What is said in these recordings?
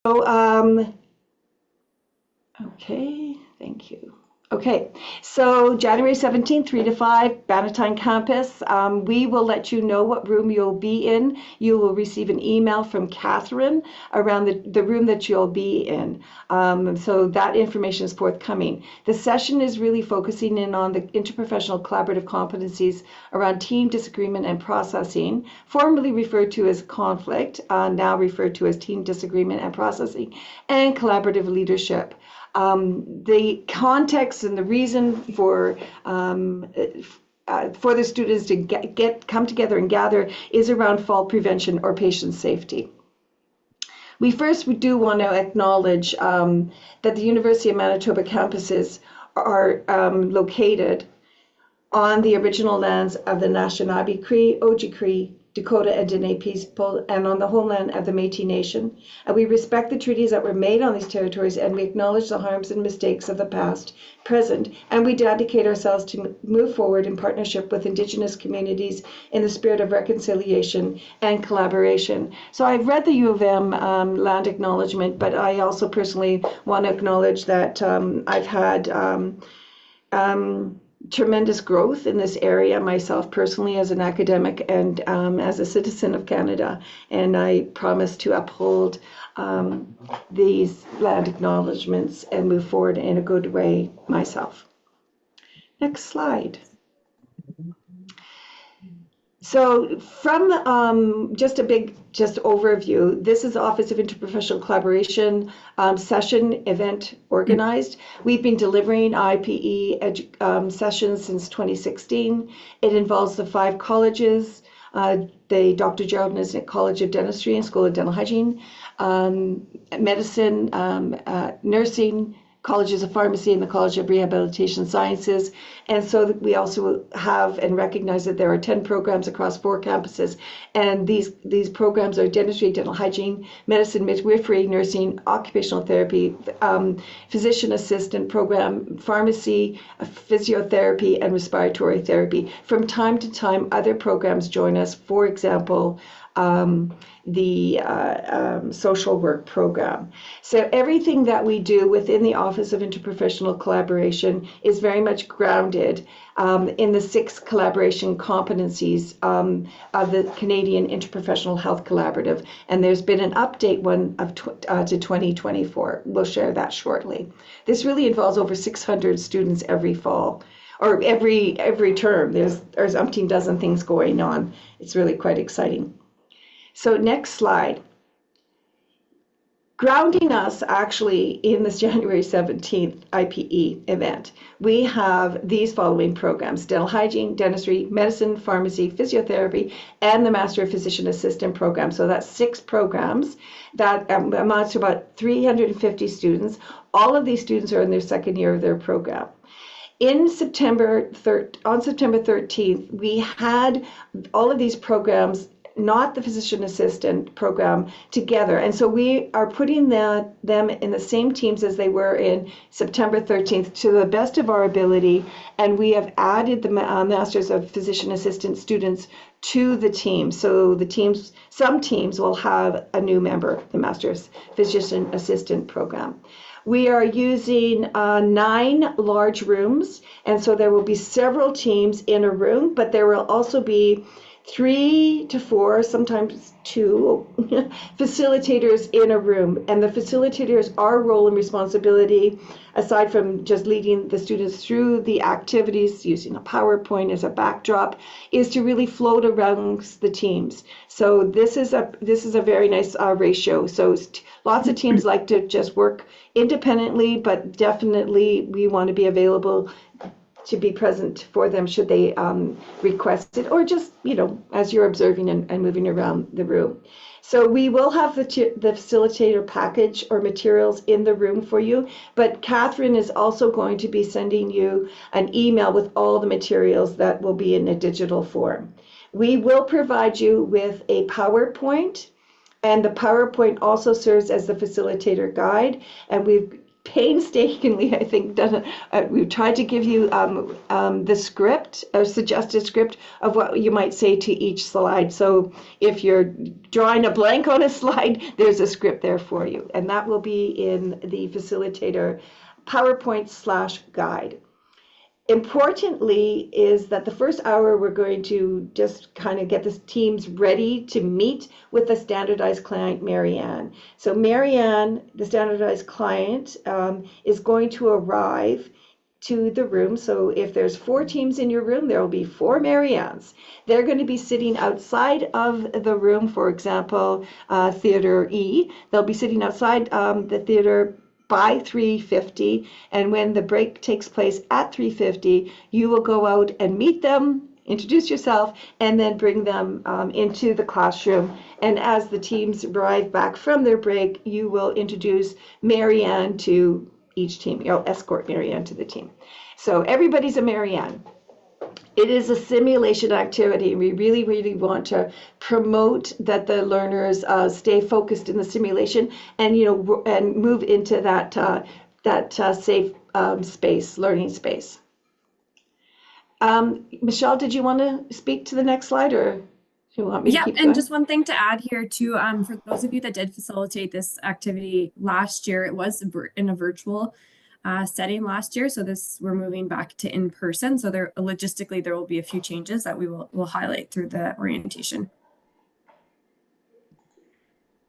So, okay, thank you. Okay, so January 17th, 3 to 5, Bannatyne campus. We will let you know what room you'll be in. You will receive an email from Catherine around the room that you'll be in. So that information is forthcoming. The session is really focusing in on the interprofessional collaborative competencies around team disagreement and processing, formerly referred to as conflict, now referred to as team disagreement and processing, and collaborative leadership. The context and the reason for the students to come together and gather is around fall prevention or patient safety. We do want to acknowledge that the University of Manitoba campuses are located on the original lands of the Anishinaabe Cree, Oji-Cree, Dakota, and Dene people, and on the homeland of the Métis Nation. And we respect the treaties that were made on these territories, and we acknowledge the harms and mistakes of the past, present, and we dedicate ourselves to move forward in partnership with Indigenous communities in the spirit of reconciliation and collaboration. So I've read the U of M land acknowledgement, but I also personally want to acknowledge that I've had tremendous growth in this area myself personally as an academic and as a citizen of Canada, and I promise to uphold these land acknowledgements and move forward in a good way myself. Next slide. So from just overview, this is Office of Interprofessional Collaboration session event organized. We've been delivering IPE sessions since 2016. It involves the 5 colleges, the Dr. Gerald Nisnik College of Dentistry and School of Dental Hygiene, medicine, nursing, colleges of pharmacy, and the College of Rehabilitation Sciences. And so we also have and recognize that there are 10 programs across 4 campuses. And these programs are dentistry, dental hygiene, medicine, midwifery, nursing, occupational therapy, physician assistant program, pharmacy, physiotherapy, and respiratory therapy. From time to time, other programs join us. For example, the social work program. So everything that we do within the Office of Interprofessional Collaboration is very much grounded in the 6 collaboration competencies of the Canadian Interprofessional Health Collaborative. And there's been an update one to 2024. We'll share that shortly. This really involves over 600 students every fall, or every term. There's umpteen dozen things going on. It's really quite exciting. So next slide. Grounding us actually in this January 17th IPE event, we have these following programs: dental hygiene, dentistry, medicine, pharmacy, physiotherapy, and the Master of Physician Assistant program. So that's 6 programs that amounts to about 350 students. All of these students are in their 2nd year of their program. On September 13th, we had all of these programs, not the physician assistant program, together. And so we are putting them in the same teams as they were in September 13th to the best of our ability. And we have added the Masters of Physician Assistant students to the team. So some teams will have a new member, the Master's Physician Assistant program. We are using 9 large rooms, and so there will be several teams in a room, but there will also be 3 to 4, sometimes 2 facilitators in a room. And the facilitators, our role and responsibility, aside from just leading the students through the activities using a PowerPoint as a backdrop, is to really float around the teams. So this is a very nice ratio. So lots of teams like to just work independently, but definitely we want to be available to be present for them should they request it, or just, as you're observing and moving around the room. So we will have the facilitator package or materials in the room for you, but Catherine is also going to be sending you an email with all the materials that will be in a digital form. We will provide you with a PowerPoint, and the PowerPoint also serves as the facilitator guide, and we've painstakingly, I think, done. We've tried to give you the script, a suggested script of what you might say to each slide. So if you're drawing a blank on a slide, there's a script there for you. And that will be in the Facilitator PowerPoint/guide. Importantly is that the first hour we're going to just kind of get the teams ready to meet with the standardized client, Marianne. So Marianne, the standardized client, is going to arrive to the room. So if there's 4 teams in your room, there will be 4 Mariannes. They're going to be sitting outside of the room, for example, Theater E. They'll be sitting outside the theater by 3:50, and when the break takes place at 3:50, you will go out and meet them, introduce yourself, and then bring them into the classroom. And as the teams arrive back from their break, you will introduce Marianne to each team. You'll escort Marianne to the team. So everybody's a Marianne. It is a simulation activity. We really, really want to promote that the learners stay focused in the simulation, and and move into that safe space, learning space. Michelle, did you want to speak to the next slide, or do you want me to keep going? And just one thing to add here too, for those of you that did facilitate this activity last year, it was in a virtual setting last year. So we're moving back to in person. So logistically, there will be a few changes that we'll highlight through the orientation.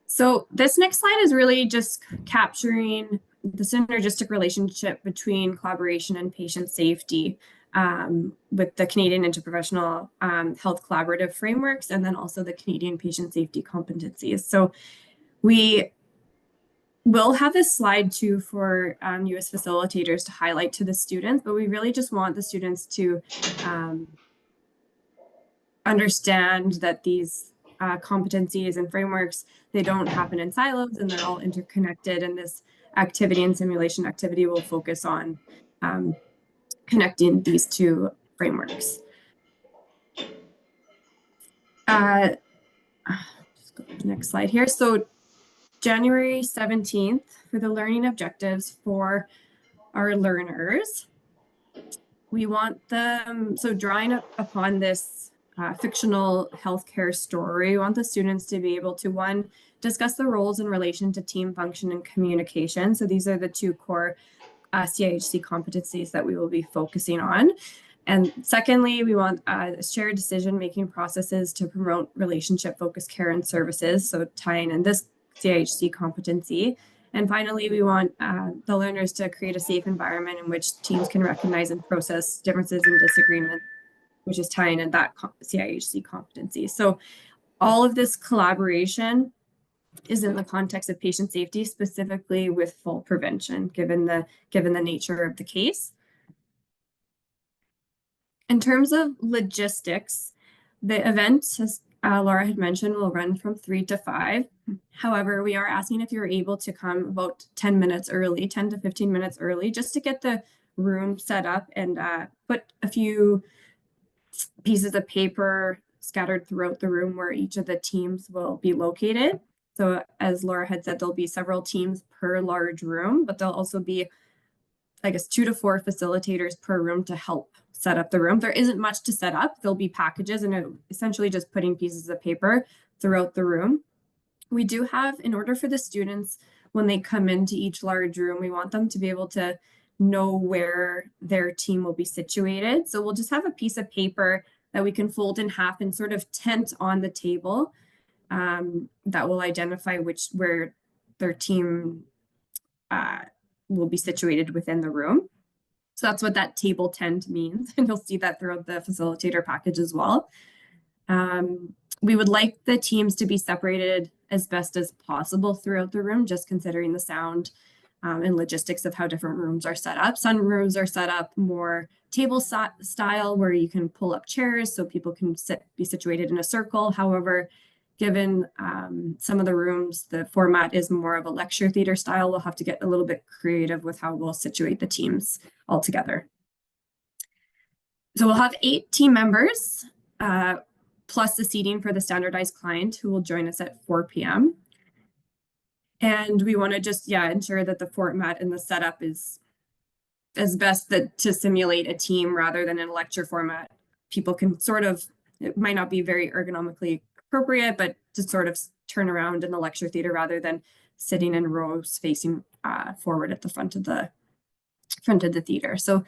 So this next slide is really just capturing the synergistic relationship between collaboration and patient safety with the Canadian Interprofessional Health Collaborative Frameworks, and then also the Canadian Patient Safety Competencies. So we will have this slide too for you as facilitators to highlight to the students, but we really just want the students to understand that these competencies and frameworks, they don't happen in silos, and they're all interconnected, and this activity and simulation activity will focus on connecting these 2 frameworks. Just go to the next slide here. So January 17th for the learning objectives for our learners, we want them, so drawing upon this fictional healthcare story, we want the students to be able to, 1, discuss the roles in relation to team function and communication. So these are the 2 core CIHC competencies that we will be focusing on. And secondly, we want shared decision-making processes to promote relationship-focused care and services, so tying in this CIHC competency. And finally, we want the learners to create a safe environment in which teams can recognize and process differences and disagreements, which is tying in that CIHC competency. So all of this collaboration is in the context of patient safety, specifically with fall prevention, given the nature of the case. In terms of logistics, the event, as Laura had mentioned, will run from 3 to 5. However, we are asking if you're able to come about 10 minutes early, 10 to 15 minutes early, just to get the room set up and put a few pieces of paper scattered throughout the room where each of the teams will be located. So as Laura had said, there'll be several teams per large room, but there'll also be, I guess, 2 to 4 facilitators per room to help set up the room. There isn't much to set up. There'll be packages and essentially just putting pieces of paper throughout the room. We do have, in order for the students, when they come into each large room, we want them to be able to know where their team will be situated. So we'll just have a piece of paper that we can fold in half and sort of tent on the table that will identify where their team will be situated within the room. So that's what that table tent means. And you'll see that throughout the facilitator package as well. We would like the teams to be separated as best as possible throughout the room, just considering the sound and logistics of how different rooms are set up. Some rooms are set up more table style, where you can pull up chairs so people can be situated in a circle. However, given some of the rooms, the format is more of a lecture theater style, we'll have to get a little bit creative with how we'll situate the teams all together. So we'll have 8 team members, plus the seating for the standardized client, who will join us at 4 p.m. And we want to just, ensure that the format and the setup is as best that to simulate a team rather than in a lecture format. People can it might not be very ergonomically appropriate, but to sort of turn around in the lecture theater rather than sitting in rows facing forward at the front of the theater. So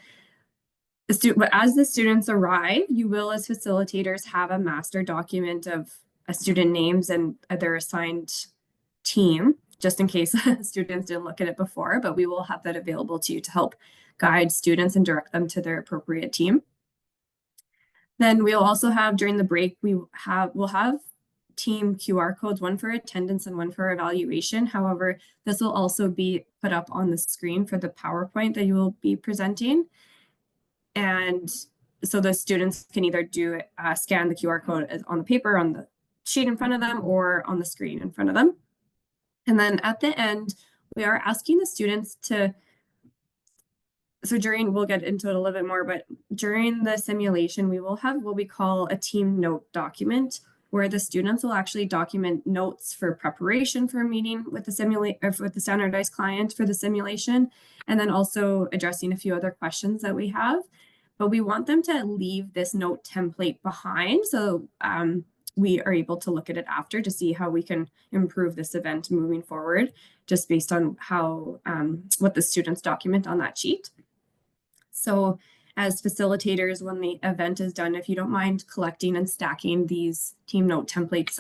as the students arrive, you will, as facilitators, have a master document of student names and their assigned team, just in case students didn't look at it before, but we will have that available to you to help guide students and direct them to their appropriate team. Then we'll also have, during the break, we'll have team QR codes, one for attendance and one for evaluation. However, this will also be put up on the screen for the PowerPoint that you will be presenting. And so the students can either scan the QR code on the paper on the sheet in front of them or on the screen in front of them. And then at the end, we are asking the students we'll get into it a little bit more, but during the simulation, we will have what we call a team note document, where the students will actually document notes for preparation for a meeting with the standardized client for the simulation, and then also addressing a few other questions that we have. But we want them to leave this note template behind, so we are able to look at it after to see how we can improve this event moving forward, just based on how what the students document on that sheet. So as facilitators, when the event is done, if you don't mind collecting and stacking these team note templates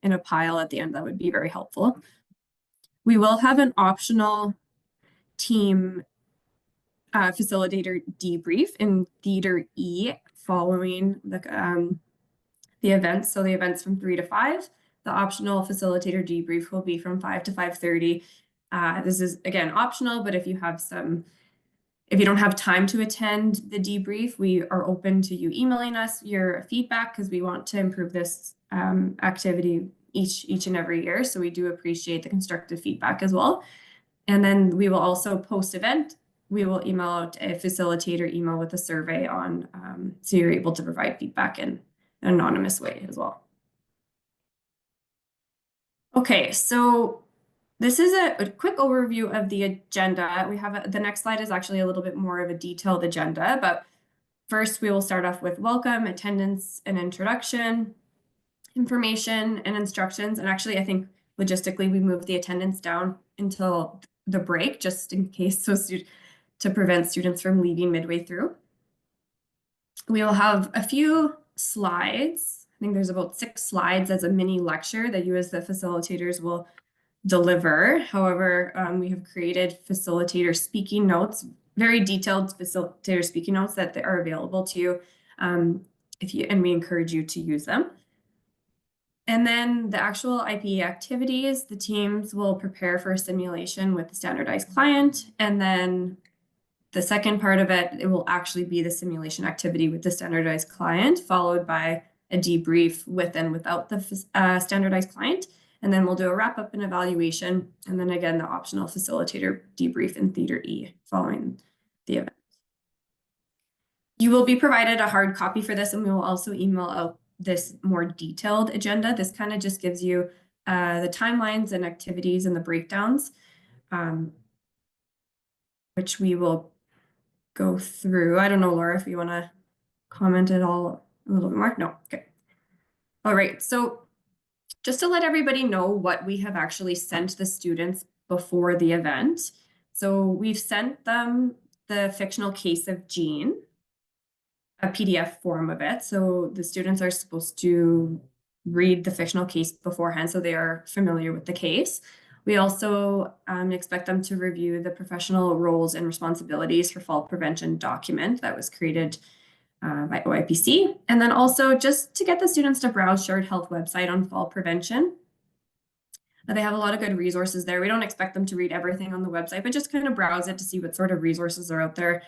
in a pile at the end, that would be very helpful. We will have an optional team facilitator debrief in Theater E following the events. So the events from 3 to 5. The optional facilitator debrief will be from 5 to 5:30. This is, again, optional, but if you don't have time to attend the debrief, we are open to you emailing us your feedback, because we want to improve this activity each and every year. So we do appreciate the constructive feedback as well. And then we will also post-event, we will email out a facilitator email with a survey on, so you're able to provide feedback in an anonymous way as well. Okay, so this is a quick overview of the agenda. We have the next slide is actually a little bit more of a detailed agenda, but first we will start off with welcome, attendance, and introduction, information, and instructions. And actually, I think logistically we moved the attendance down until the break, just in case, to prevent students from leaving midway through. We will have a few slides. I think there's about 6 slides as a mini lecture that you as the facilitators will deliver. However, we have created facilitator speaking notes, very detailed facilitator speaking notes that are available to you, and we encourage you to use them. And then the actual IPE activities, the teams will prepare for a simulation with the standardized client, and then the second part of it will actually be the simulation activity with the standardized client, followed by a debrief with and without the standardized client. And then we'll do a wrap up and evaluation. And then again, the optional facilitator debrief in Theater E following the event. You will be provided a hard copy for this, and we will also email out this more detailed agenda. This kind of just gives you the timelines and activities and the breakdowns, which we will go through. I don't know, Laura, if you want to comment at all a little bit more. No, okay. All right, so just to let everybody know what we have actually sent the students before the event. So we've sent them the fictional case of Jean, a PDF form of it. So the students are supposed to read the fictional case beforehand, so they are familiar with the case. We also expect them to review the professional roles and responsibilities for fall prevention document that was created by OIPC. And then also just to get the students to browse Shared Health website on fall prevention. They have a lot of good resources there. We don't expect them to read everything on the website, but just kind of browse it to see what sort of resources are out there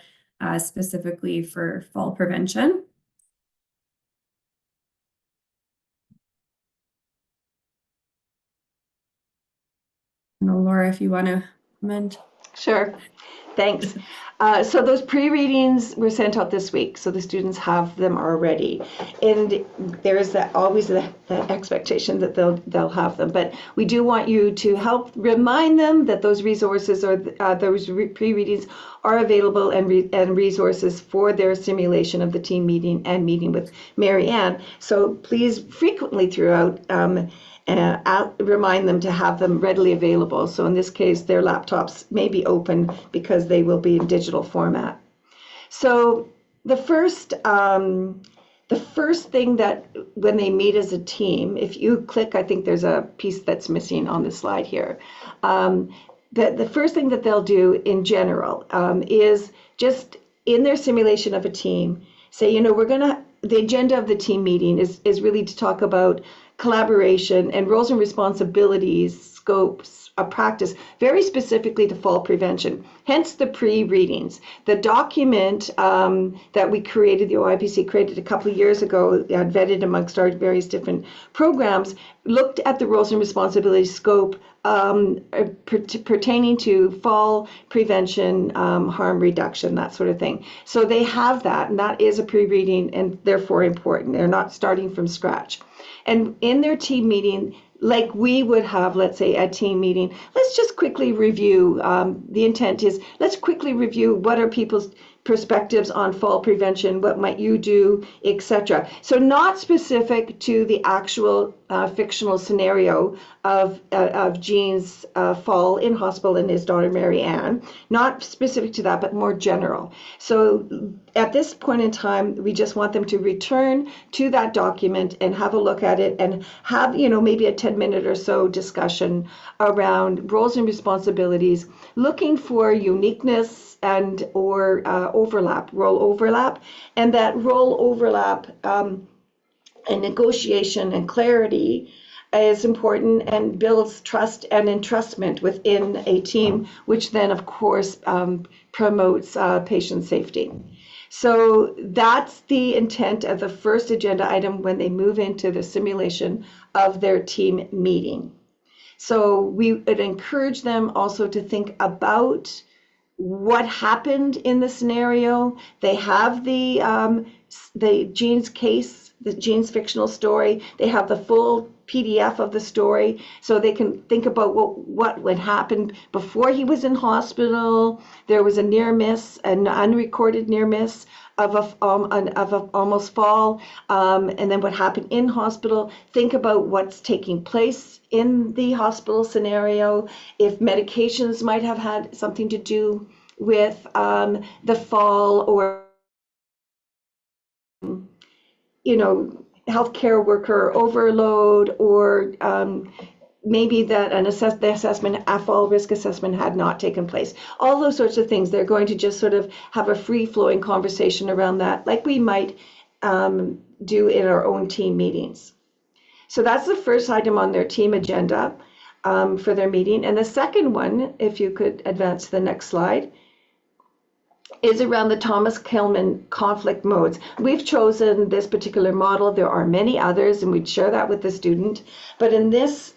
specifically for fall prevention. I don't know, Laura, if you want to comment. Sure. Thanks. So those pre-readings were sent out this week, so the students have them already, and there is always the expectation that they'll have them. But we do want you to help remind them that those resources or those pre-readings are available, and resources for their simulation of the team meeting and meeting with Mary Ann. So please frequently throughout. I'll remind them to have them readily available. So in this case, their laptops may be open because they will be in digital format. So the first thing that when they meet as a team, if you click, I think there's a piece that's missing on the slide here. The first thing that they'll do in general is just in their simulation of a team, say, the agenda of the team meeting is really to talk about collaboration and roles and responsibilities, scopes, a practice, very specifically to fall prevention, hence the pre-readings. The document that we created, the OIPC created a couple of years ago, vetted amongst our various different programs, looked at the roles and responsibilities scope pertaining to fall prevention, harm reduction, that sort of thing. So they have that, and that is a pre-reading and therefore important. They're not starting from scratch. And in their team meeting, like we would have, let's say, a team meeting, let's just quickly review. The intent is, let's quickly review what are people's perspectives on fall prevention, what might you do, etc. So not specific to the actual fictional scenario of Jean's fall in hospital and his daughter Mary Ann, not specific to that, but more general. So at this point in time, we just want them to return to that document and have a look at it and have, maybe a 10-minute or so discussion around roles and responsibilities, looking for uniqueness and or role overlap, and that role overlap and negotiation and clarity is important and builds trust and entrustment within a team, which then, of course, promotes patient safety. So that's the intent of the first agenda item when they move into the simulation of their team meeting. So we would encourage them also to think about what happened in the scenario. They have the Jean's case, the Jean's fictional story. They have the full PDF of the story, so they can think about what would happen before he was in hospital. There was a near miss, an unrecorded near miss of a almost fall, and then what happened in hospital. Think about what's taking place in the hospital scenario, if medications might have had something to do with the fall, or healthcare worker overload, or maybe that the assessment, a fall risk assessment had not taken place. All those sorts of things. They're going to just sort of have a free-flowing conversation around that, like we might do in our own team meetings. So that's the first item on their team agenda for their meeting. And the second one, if you could advance to the next slide, is around the Thomas Kilmann conflict modes. We've chosen this particular model. There are many others, and we'd share that with the student. But in this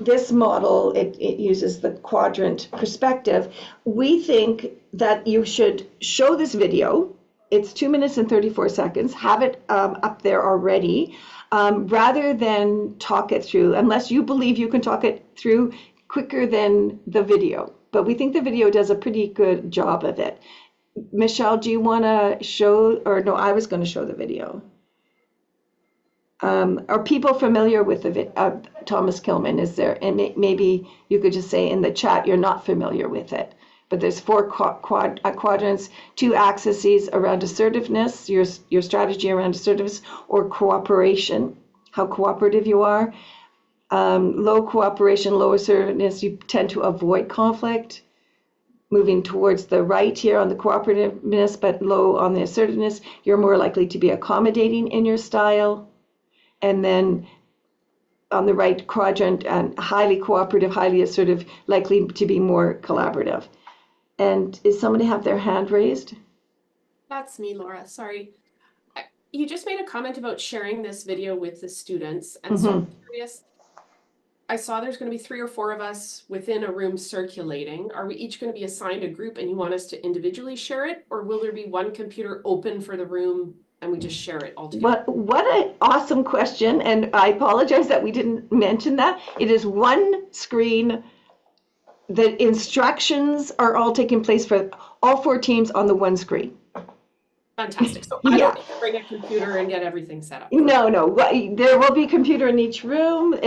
this model, it uses the quadrant perspective. We think that you should show this video. It's 2 minutes and 34 seconds. Have it up there already, rather than talk it through, unless you believe you can talk it through quicker than the video. But we think the video does a pretty good job of it. Michelle, do you want to show, or no, I was going to show the video. Are people familiar with the Thomas Kilmann? Is there, and maybe you could just say in the chat you're not familiar with it. But there's 4 quadrants, 2 axes around assertiveness, your strategy around assertiveness, or cooperation, how cooperative you are. Low cooperation, low assertiveness, you tend to avoid conflict. Moving towards the right here on the cooperativeness, but low on the assertiveness, you're more likely to be accommodating in your style. And then on the right quadrant, and highly cooperative, highly assertive, likely to be more collaborative. And is somebody have their hand raised? That's me, Laura. Sorry. You just made a comment about sharing this video with the students, and so I'm curious, I saw there's going to be 3 or 4 of us within a room circulating. Are we each going to be assigned a group and you want us to individually share it? Or will there be one computer open for the room and we just share it all together? What an awesome question, and I apologize that we didn't mention that. It is one screen. The instructions are all taking place for all 4 teams on the one screen. Fantastic. So I don't need to bring a computer and get everything set up. No, there will be a computer in each room.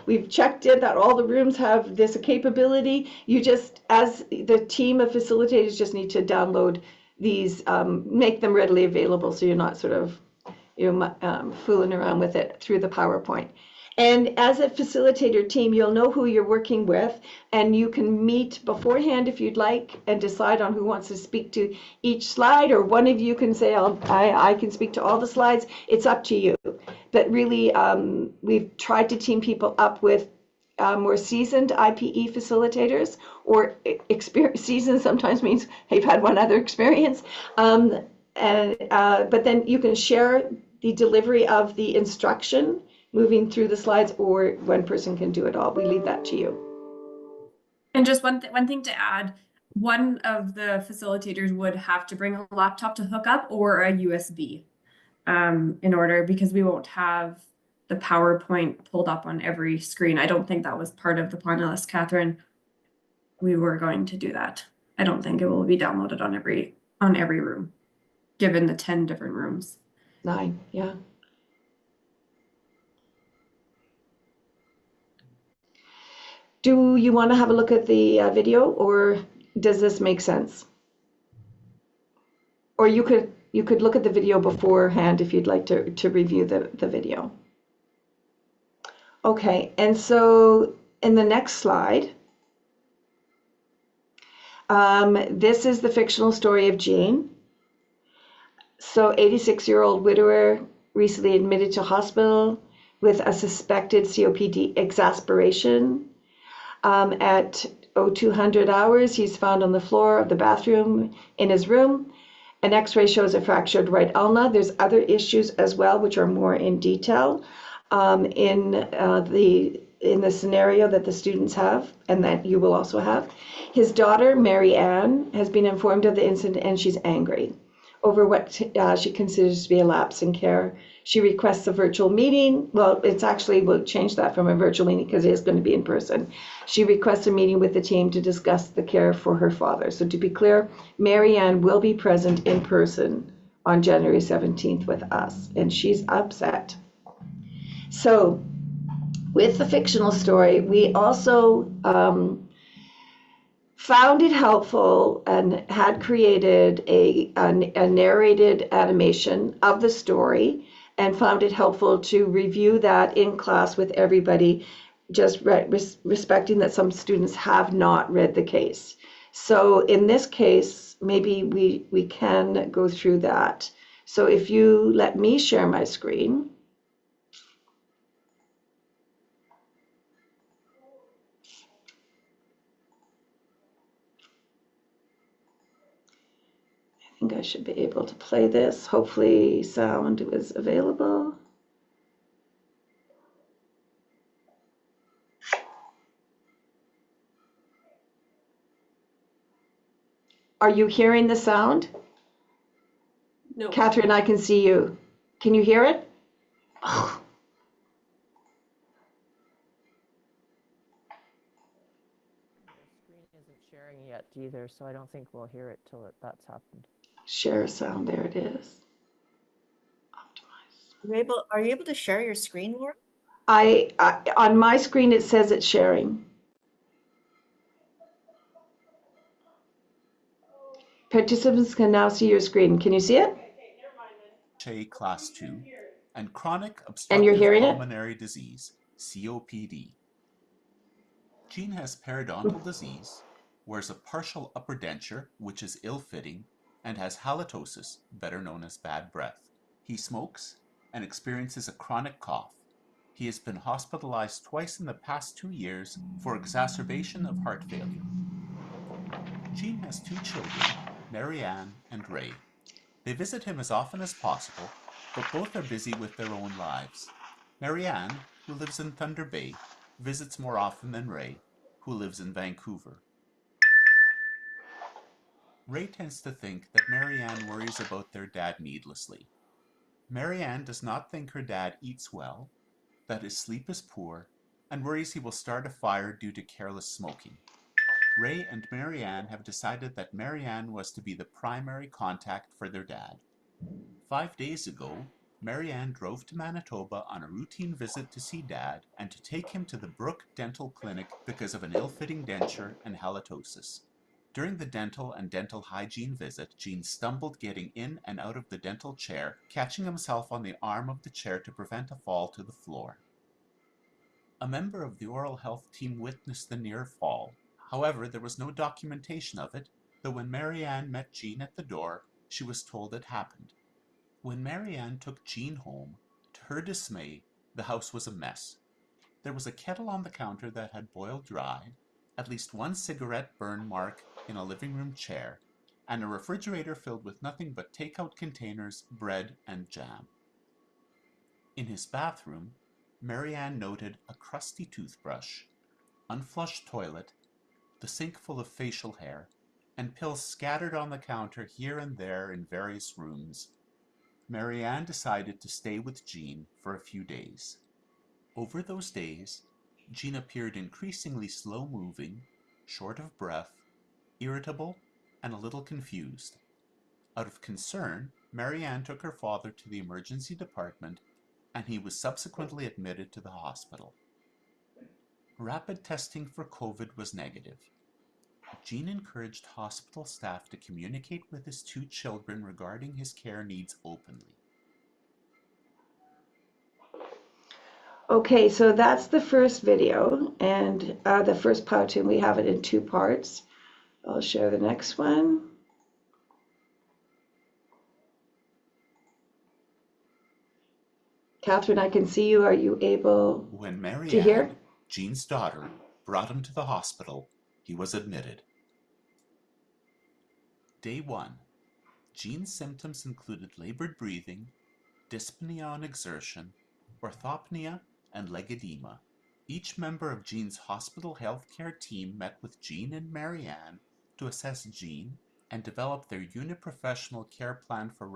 We've checked it that all the rooms have this capability. You just, as the team of facilitators, just need to download these, make them readily available so you're not sort of, fooling around with it through the PowerPoint. And as a facilitator team, you'll know who you're working with, and you can meet beforehand if you'd like and decide on who wants to speak to each slide, or one of you can say, I can speak to all the slides. It's up to you. But really, we've tried to team people up with more seasoned IPE facilitators, or seasoned sometimes means they've had one other experience. But then you can share the delivery of the instruction moving through the slides, or one person can do it all. We leave that to you. And just one thing to add, one of the facilitators would have to bring a laptop to hook up or a USB in order, because we won't have the PowerPoint pulled up on every screen. I don't think that was part of the plan, unless Catherine, we were going to do that. I don't think it will be downloaded on every room, given the 10 different rooms. 9, yeah. Do you want to have a look at the video, or does this make sense? Or you could look at the video beforehand if you'd like to review the video. Okay, and so in the next slide, this is the fictional story of Jean. So 86-year-old widower recently admitted to hospital with a suspected COPD exasperation. At 0200 hours, he's found on the floor of the bathroom in his room. An x-ray shows a fractured right ulna. There's other issues as well, which are more in detail in the scenario that the students have, and that you will also have. His daughter, Mary Ann, has been informed of the incident, and she's angry over what she considers to be a lapse in care. She requests a virtual meeting. Well, we'll change that from a virtual meeting because it is going to be in person. She requests a meeting with the team to discuss the care for her father. So to be clear, Mary Ann will be present in person on January 17th with us, and she's upset. So with the fictional story, we also found it helpful and had created a narrated animation of the story, and found it helpful to review that in class with everybody, just respecting that some students have not read the case. So in this case, maybe we can go through that. So if you let me share my screen. I think I should be able to play this. Hopefully sound is available. Are you hearing the sound? No. Catherine, I can see you. Can you hear it? Oh. Screen isn't sharing yet either, so I don't think we'll hear it till that's happened. Share sound, there it is. Optimize. Are you able to share your screen, Laura? On my screen it says it's sharing. Participants can now see your screen. Can you see it? Class 2 and chronic And you're obstructive hearing it? pulmonary disease, COPD. Jean has periodontal disease, wears a partial upper denture, which is ill-fitting, and has halitosis, better known as bad breath. He smokes and experiences a chronic cough. He has been hospitalized twice in the past 2 years for exacerbation of heart failure. Jean has 2 children, Mary Ann and Ray. They visit him as often as possible, but both are busy with their own lives. Mary Ann, who lives in Thunder Bay, visits more often than Ray, who lives in Vancouver. Ray tends to think that Marianne worries about their dad needlessly. Marianne does not think her dad eats well, that his sleep is poor, and worries he will start a fire due to careless smoking. Ray and Marianne have decided that Marianne was to be the primary contact for their dad. 5 days ago, Marianne drove to Manitoba on a routine visit to see Dad and to take him to the Brook Dental Clinic because of an ill-fitting denture and halitosis. During the dental and dental hygiene visit, Gene stumbled getting in and out of the dental chair, catching himself on the arm of the chair to prevent a fall to the floor. A member of the oral health team witnessed the near fall. However, there was no documentation of it, though when Marianne met Gene at the door, she was told it happened. When Marianne took Gene home, to her dismay, the house was a mess. There was a kettle on the counter that had boiled dry, at least one cigarette burn mark in a living room chair, and a refrigerator filled with nothing but takeout containers, bread, and jam. In his bathroom, Marianne noted a crusty toothbrush, unflushed toilet, the sink full of facial hair, and pills scattered on the counter here and there in various rooms. Marianne decided to stay with Gene for a few days. Over those days, Gene appeared increasingly slow-moving, short of breath, irritable, and a little confused. Out of concern, Marianne took her father to the emergency department, and he was subsequently admitted to the hospital. Rapid testing for COVID was negative. Gene encouraged hospital staff to communicate with his 2 children regarding his care needs openly. Okay, so that's the first video and the first platoon. We have it in 2 parts. I'll share the next one. Catherine, I can see you. Are you able When to hear? Marianne, Gene's daughter, brought him to the hospital, he was admitted. Day 1. Gene's symptoms included labored breathing, dyspnea on exertion, orthopnea, and leg edema. Each member of Gene's hospital healthcare team met with Gene and Marianne to assess Gene and develop their unit professional care plan for